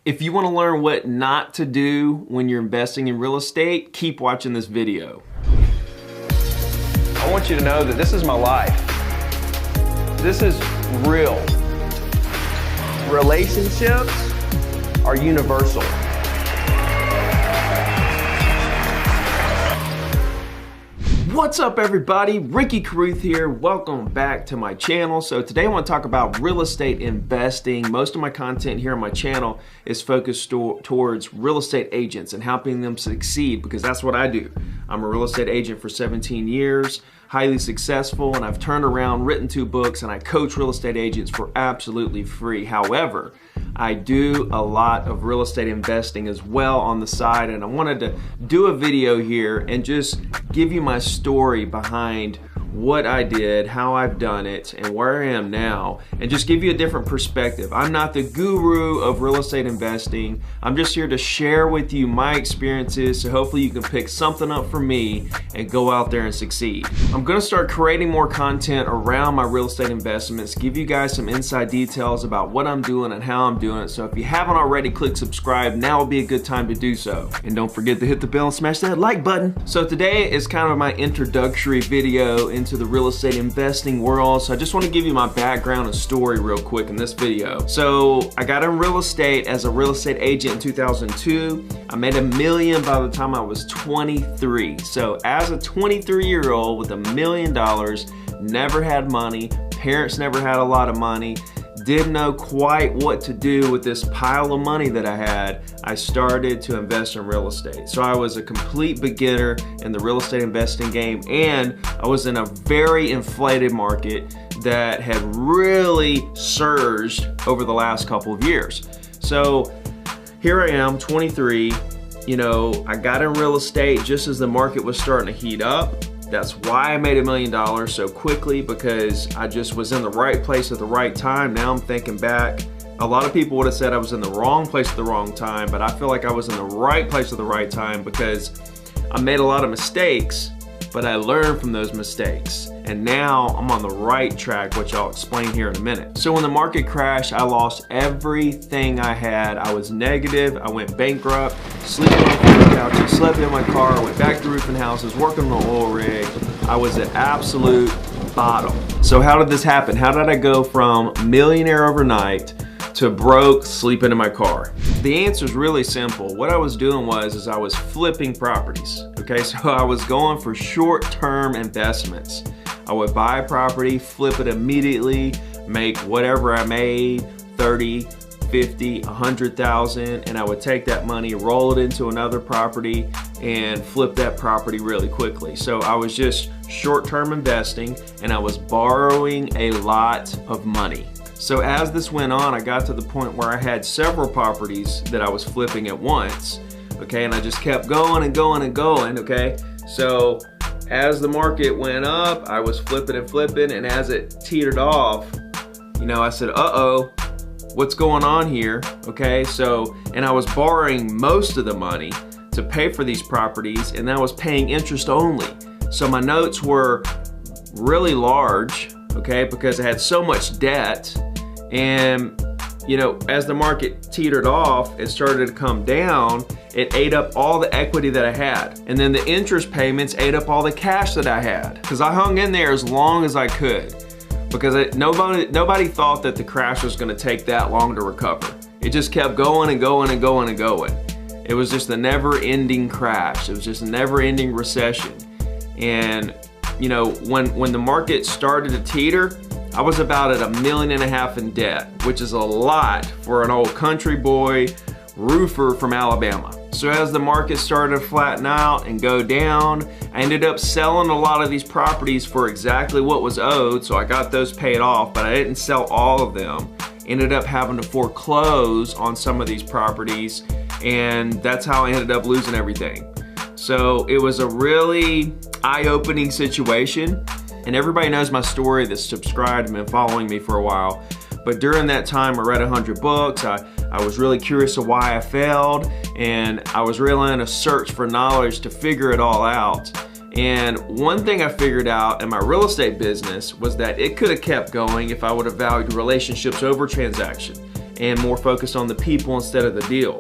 If you want to learn what not to do when you're investing in real estate, keep watching this video. I want you to know that this is my life. This is real. Relationships are universal. What's up everybody? Ricky Carruth here. Welcome back to my channel. So today I want to talk about real estate investing. Most of my content here on my channel is focused towards real estate agents and helping them succeed, because that's what I do. I'm a real estate agent for 17 years, highly successful, and I've turned around, written 2 books, and I coach real estate agents for absolutely free. However, I do a lot of real estate investing as well on the side, and I wanted to do a video here and just give you my story behind what I did, how I've done it, and where I am now, and just give you a different perspective. I'm not the guru of real estate investing. I'm just here to share with you my experiences, so hopefully you can pick something up from me and go out there and succeed. I'm gonna start creating more content around my real estate investments, give you guys some inside details about what I'm doing and how I'm doing it. So if you haven't already, click subscribe. Now would be a good time to do so. And don't forget to hit the bell and smash that like button. So today is kind of my introductory video into the real estate investing world. So I just want to give you my background and story real quick in this video. So I got in real estate as a real estate agent in 2002. I made $1 million by the time I was 23. So as a 23-year-old with $1 million, never had money, parents never had a lot of money, didn't know quite what to do with this pile of money that I had, I started to invest in real estate. So I was a complete beginner in the real estate investing game, and I was in a very inflated market that had really surged over the last couple of years. So here I am, 23, I got in real estate just as the market was starting to heat up. That's why I made $1 million so quickly, because I just was in the right place at the right time. Now I'm thinking back, a lot of people would have said I was in the wrong place at the wrong time, but I feel like I was in the right place at the right time because I made a lot of mistakes, but I learned from those mistakes. And now I'm on the right track, which I'll explain here in a minute. So when the market crashed, I lost everything I had. I was negative, I went bankrupt, sleeping on the couch, slept in my car, went back to roofing houses, working on an oil rig. I was at absolute bottom. So how did this happen? How did I go from millionaire overnight to broke, sleeping in my car? The answer is really simple. What I was doing was I was flipping properties. Okay, so I was going for short-term investments. I would buy a property, flip it immediately, make whatever I made, 30, 50, 100,000, and I would take that money, roll it into another property, and flip that property really quickly. So I was just short-term investing, and I was borrowing a lot of money. So as this went on, I got to the point where I had several properties that I was flipping at once, okay, and I just kept going and going and going, okay? So as the market went up, I was flipping and flipping, and as it teetered off, I said, uh-oh, what's going on here, okay? So, and I was borrowing most of the money to pay for these properties, and I was paying interest only. So my notes were really large, okay, because I had so much debt. And as the market teetered off, it started to come down, it ate up all the equity that I had. And then the interest payments ate up all the cash that I had. Because I hung in there as long as I could. Because nobody thought that the crash was gonna take that long to recover. It just kept going and going and going and going. It was just a never-ending crash. It was just a never-ending recession. And when the market started to teeter, I was about at $1.5 million in debt, which is a lot for an old country boy roofer from Alabama. So as the market started to flatten out and go down, I ended up selling a lot of these properties for exactly what was owed, so I got those paid off, but I didn't sell all of them. Ended up having to foreclose on some of these properties, and that's how I ended up losing everything. So it was a really eye-opening situation. And everybody knows my story that's subscribed and been following me for a while. But during that time, I read 100 books. I was really curious of why I failed, and I was really in a search for knowledge to figure it all out. And one thing I figured out in my real estate business was that it could have kept going if I would have valued relationships over transaction. and more focused on the people instead of the deal.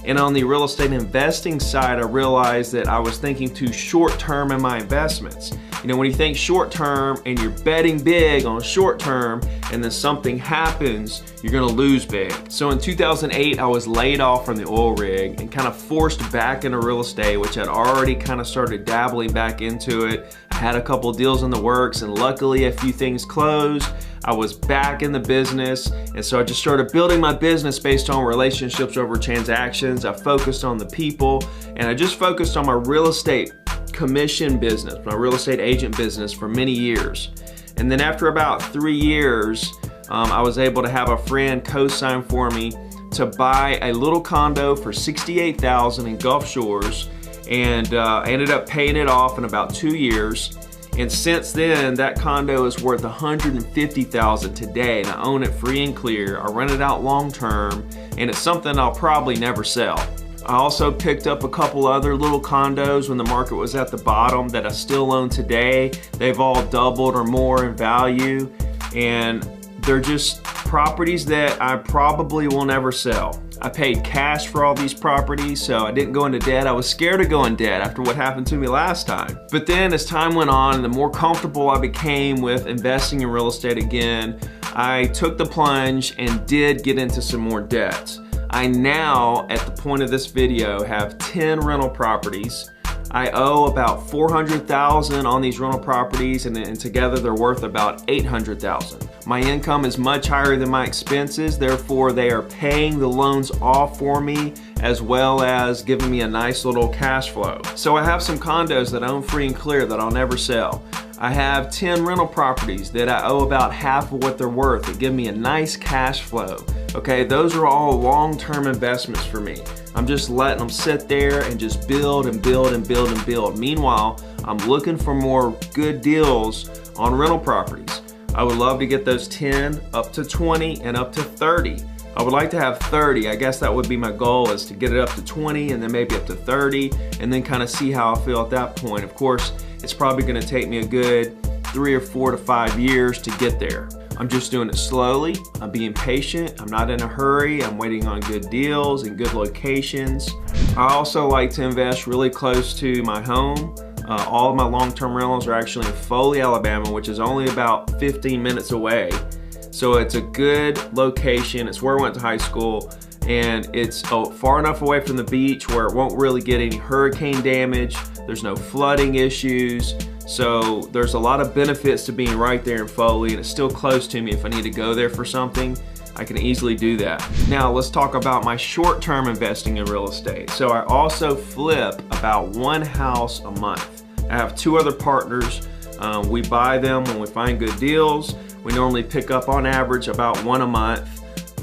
And on the real estate investing side, I realized that I was thinking too short term in my investments. You know, when you think short term and you're betting big on short term and then something happens, you're gonna lose big. So in 2008, I was laid off from the oil rig and kind of forced back into real estate, which I'd already kind of started dabbling back into it. I had a couple deals in the works and luckily a few things closed. I was back in the business, and so I just started building my business based on relationships over transactions. I focused on the people, and I just focused on my real estate commission business, my real estate agent business for many years. And then after about 3 years, I was able to have a friend co-sign for me to buy a little condo for $68,000 in Gulf Shores, and I ended up paying it off in about 2 years. And since then, that condo is worth $150,000 today, and I own it free and clear. I rent it out long term, and it's something I'll probably never sell. I also picked up a couple other little condos when the market was at the bottom that I still own today. They've all doubled or more in value, and they're just properties that I probably will never sell. I paid cash for all these properties, so I didn't go into debt. I was scared of going debt after what happened to me last time. But then as time went on, the more comfortable I became with investing in real estate again, I took the plunge and did get into some more debt. I now, at the point of this video, have 10 rental properties. I owe about $400,000 on these rental properties, and together they're worth about $800,000. My income is much higher than my expenses, therefore they are paying the loans off for me as well as giving me a nice little cash flow. So I have some condos that I own free and clear that I'll never sell. I have 10 rental properties that I owe about half of what they're worth that give me a nice cash flow. Okay, those are all long-term investments for me. I'm just letting them sit there and just build and build and build and build. Meanwhile, I'm looking for more good deals on rental properties. I would love to get those 10 up to 20 and up to 30. I would like to have 30. I guess that would be my goal, is to get it up to 20 and then maybe up to 30 and then kind of see how I feel at that point. Of course, it's probably gonna take me a good 3 or 4 to 5 years to get there. I'm just doing it slowly. I'm being patient. I'm not in a hurry. I'm waiting on good deals and good locations. I also like to invest really close to my home. All of my long-term rentals are actually in Foley, Alabama, which is only about 15 minutes away. So it's a good location. It's where I went to high school, and it's far enough away from the beach where it won't really get any hurricane damage. There's no flooding issues. So there's a lot of benefits to being right there in Foley, and it's still close to me. If I need to go there for something, I can easily do that. Now let's talk about my short-term investing in real estate. So I also flip about 1 house a month. I have 2 other partners. We buy them when we find good deals. We normally pick up on average about 1 a month,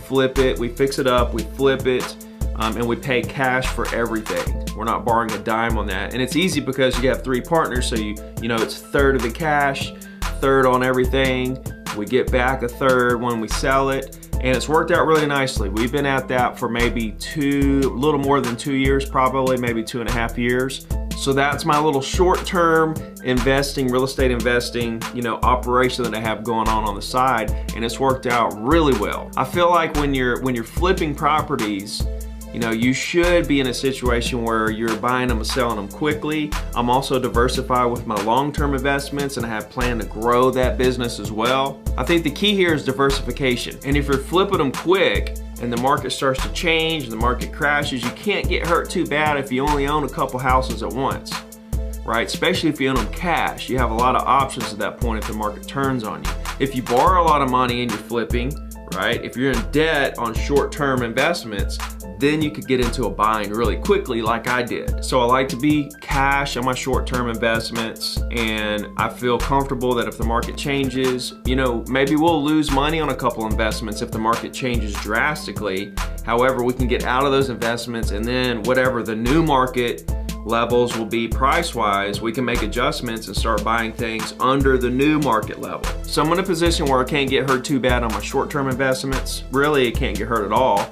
flip it, we fix it up, we flip it, and we pay cash for everything. We're not borrowing a dime on that. And it's easy because you have 3 partners, so you know it's 1/3 of the cash, 1/3 on everything. We get back 1/3 when we sell it, and it's worked out really nicely. We've been at that for maybe a little more than 2 years, probably maybe 2.5 years. So that's my little short-term investing, real estate investing, operation that I have going on the side, and it's worked out really well. I feel like when you're flipping properties, you should be in a situation where you're buying them and selling them quickly. I'm also diversified with my long-term investments, and I have planned to grow that business as well. I think the key here is diversification. And if you're flipping them quick and the market starts to change and the market crashes, you can't get hurt too bad if you only own a couple houses at once, right? Especially if you own them cash. You have a lot of options at that point if the market turns on you. If you borrow a lot of money and you're flipping, right? If you're in debt on short-term investments, then you could get into a bind really quickly like I did. So I like to be cash on my short-term investments, and I feel comfortable that if the market changes, maybe we'll lose money on a couple investments if the market changes drastically. However, we can get out of those investments, and then whatever the new market levels will be price-wise, we can make adjustments and start buying things under the new market level. So I'm in a position where I can't get hurt too bad on my short-term investments. Really, it can't get hurt at all.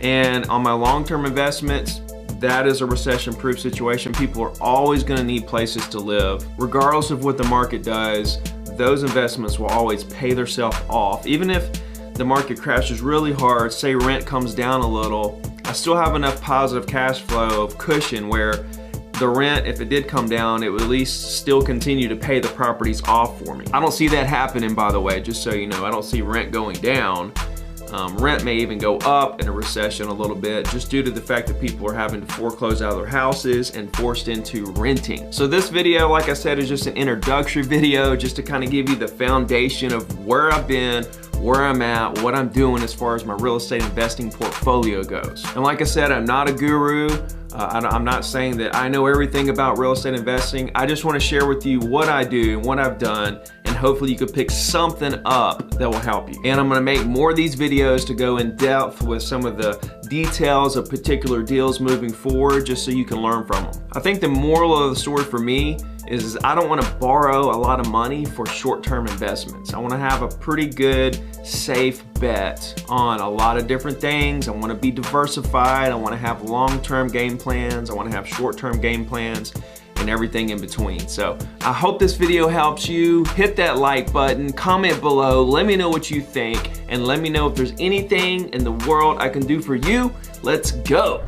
And on my long-term investments, that is a recession-proof situation. People are always going to need places to live. Regardless of what the market does, those investments will always pay themselves off. Even if the market crashes really hard, say rent comes down a little, I still have enough positive cash flow of cushion where the rent, if it did come down, it would at least still continue to pay the properties off for me. I don't see that happening, by the way, just so you know. I don't see rent going down. Rent may even go up in a recession a little bit, just due to the fact that people are having to foreclose out of their houses and forced into renting. So this video, like I said, is just an introductory video, just to kind of give you the foundation of where I've been, where I'm at, what I'm doing as far as my real estate investing portfolio goes. And like I said, I'm not a guru. I'm not saying that I know everything about real estate investing. I just want to share with you what I do and what I've done, and hopefully you could pick something up that will help you. And I'm going to make more of these videos to go in depth with some of the details of particular deals moving forward, just so you can learn from them. I think the moral of the story for me is I don't want to borrow a lot of money for short-term investments. I want to have a pretty good, safe bet on a lot of different things. I want to be diversified. I want to have long-term game plans. I want to have short-term game plans and everything in between. So I hope this video helps you. Hit that like button, comment below, let me know what you think, and let me know if there's anything in the world I can do for you. Let's go.